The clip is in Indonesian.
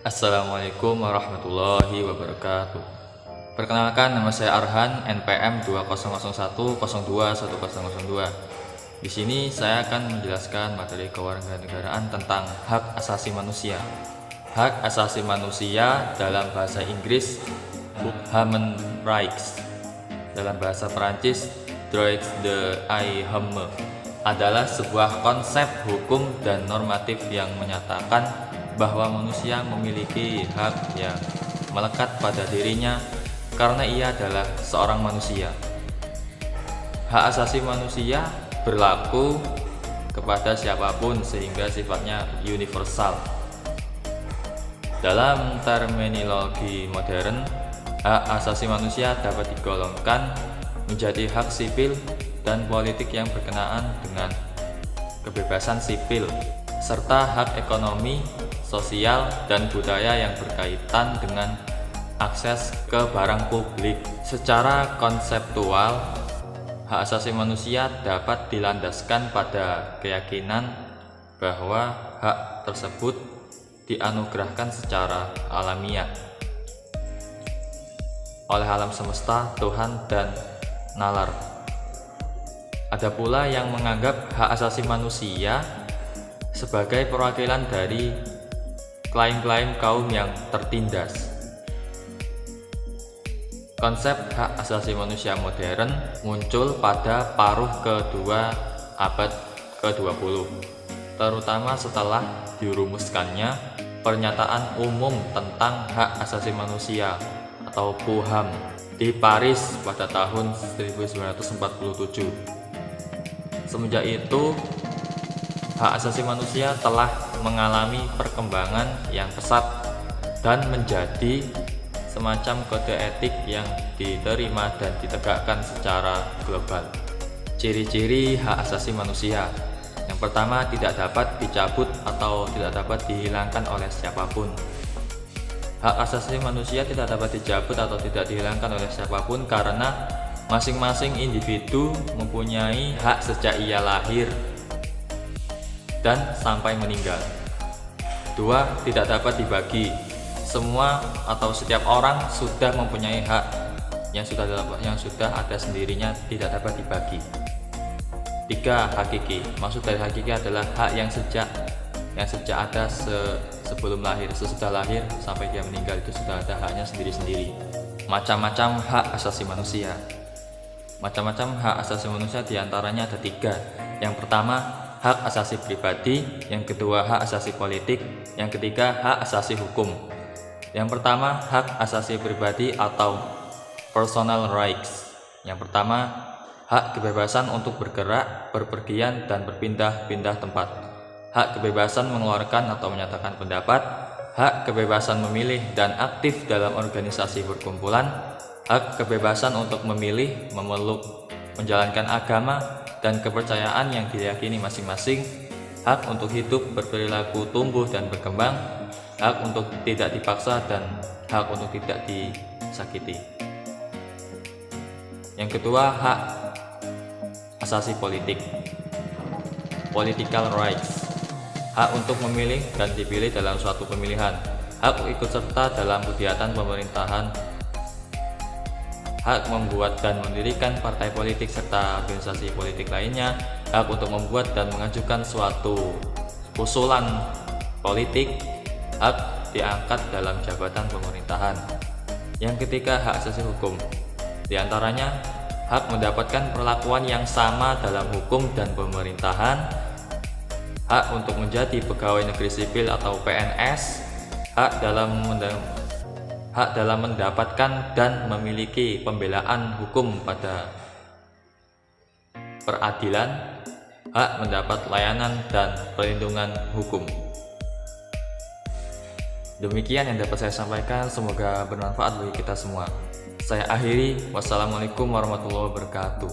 Assalamualaikum warahmatullahi wabarakatuh. Perkenalkan, nama saya Arhan, NPM 2001021002. Di sini saya akan menjelaskan materi kewarganegaraan tentang hak asasi manusia. Hak asasi manusia dalam bahasa Inggris Human Rights, dalam bahasa Perancis Droits de l'homme, adalah sebuah konsep hukum dan normatif yang menyatakan bahwa manusia memiliki hak yang melekat pada dirinya karena ia adalah seorang manusia. Hak asasi manusia berlaku kepada siapapun sehingga sifatnya universal. Dalam terminologi modern, hak asasi manusia dapat digolongkan menjadi hak sipil dan politik yang berkenaan dengan kebebasan sipil, serta hak ekonomi, sosial, dan budaya yang berkaitan dengan akses ke barang publik. Secara konseptual, hak asasi manusia dapat dilandaskan pada keyakinan bahwa hak tersebut dianugerahkan secara alamiah oleh alam semesta, Tuhan, dan nalar. Ada pula yang menganggap hak asasi manusia sebagai perwakilan dari klaim-klaim kaum yang tertindas. Konsep hak asasi manusia modern muncul pada paruh kedua abad ke-20, terutama setelah dirumuskannya Pernyataan Umum tentang Hak Asasi Manusia atau PUHAM di Paris pada tahun 1947. Semenjak itu, hak asasi manusia telah mengalami perkembangan yang pesat dan menjadi semacam kode etik yang diterima dan ditegakkan secara global. Ciri-ciri hak asasi manusia. Yang pertama, tidak dapat dicabut atau tidak dapat dihilangkan oleh siapapun. Hak asasi manusia tidak dapat dicabut atau tidak dihilangkan oleh siapapun karena masing-masing individu mempunyai hak sejak ia lahir dan sampai meninggal. 2. Tidak dapat dibagi. Semua atau setiap orang sudah mempunyai hak yang sudah ada sendirinya, tidak dapat dibagi. 3. Hakiki. Maksud dari hakiki adalah hak yang sejak ada sebelum lahir, sesudah lahir sampai dia meninggal itu sudah ada haknya sendiri-sendiri. Macam-macam hak asasi manusia. Macam-macam hak asasi manusia diantaranya ada 3. Yang pertama, hak asasi pribadi. Yang kedua, hak asasi politik. Yang ketiga, hak asasi hukum. Yang pertama, hak asasi pribadi atau personal rights. Yang pertama, hak kebebasan untuk bergerak, berpergian, dan berpindah-pindah tempat. Hak kebebasan mengeluarkan atau menyatakan pendapat. Hak kebebasan memilih dan aktif dalam organisasi perkumpulan. Hak kebebasan untuk memilih, memeluk, menjalankan agama dan kepercayaan yang diyakini masing-masing. Hak untuk hidup, berperilaku, tumbuh, dan berkembang. Hak untuk tidak dipaksa dan hak untuk tidak disakiti. Yang kedua, hak asasi politik, political rights. Hak untuk memilih dan dipilih dalam suatu pemilihan. Hak ikut serta dalam kegiatan pemerintahan. Hak membuat dan mendirikan partai politik serta organisasi politik lainnya. Hak untuk membuat dan mengajukan suatu usulan politik. Hak diangkat dalam jabatan pemerintahan. Yang ketiga, hak asasi hukum. Di antaranya, hak mendapatkan perlakuan yang sama dalam hukum dan pemerintahan. Hak untuk menjadi pegawai negeri sipil atau PNS. Hak dalam mendapatkan dan memiliki pembelaan hukum pada peradilan. Hak mendapat layanan dan perlindungan hukum. Demikian yang dapat saya sampaikan, semoga bermanfaat bagi kita semua. Saya akhiri, wassalamualaikum warahmatullahi wabarakatuh.